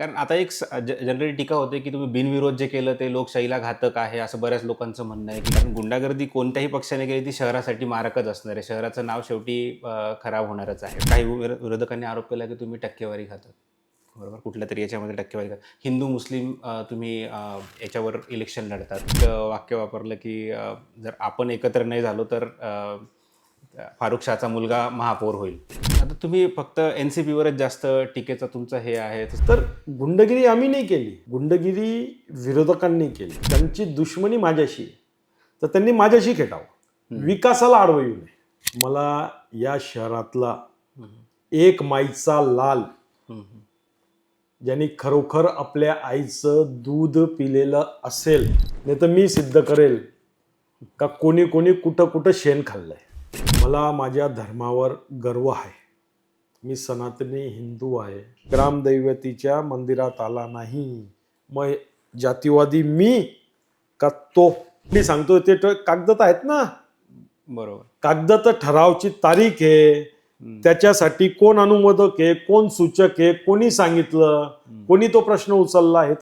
कारण आता एक जनरली टीका होते की तुम्ही बिनविरोध जे केलं ते लोकशाहीला घातक आहे, असं बऱ्याच लोकांचं म्हणणं आहे की कारण गुंडागर्दी कोणत्याही पक्षाने केली ती शहरासाठी मारकच असणार आहे. शहराचं नाव शेवटी खराब होणारच आहे. काही विरोधकांनी आरोप केला की तुम्ही टक्केवारी खातात, बरोबर, कुठल्या तरी याच्यामध्ये टक्केवारी खातात. हिंदू मुस्लिम तुम्ही याच्यावर इलेक्शन लढतात. एक वाक्य वापरलं की जर आपण एकत्र नाही झालो तर फारुख शहाचा मुलगा महापौर होईल. आता तुम्ही फक्त NCP वरच जास्त टीकेचं तुमचं हे आहे. तर गुंडगिरी आम्ही नाही केली, गुंडगिरी विरोधकांनी केली. त्यांची दुश्मनी माझ्याशी आहे, तर त्यांनी माझ्याशी खेटावं, विकासाला अडवू नये. मला या शहरातला एक माईचा लाल, ज्यांनी खरोखर आपल्या आईचं दूध पिलेलं असेल, नाही तर मी सिद्ध करेल का कोणी कोणी कुठं कुठं शेण खाल्लंय. मला माझ्या धर्मावर गर्व आहे. मी सनातनी हिंदू आहे. ग्रामदैवतीच्या मंदिरात आला नाही, मग जातीवादी मी का तो? मी सांगतो ते कागदात आहेत ना, बरोबर. कागदात ठरावची तारीख आहे, त्याच्यासाठी कोण अनुमोदक आहे, कोण सूचक आहे, कोणी सांगितलं, कोणी तो प्रश्न उचलला आहे.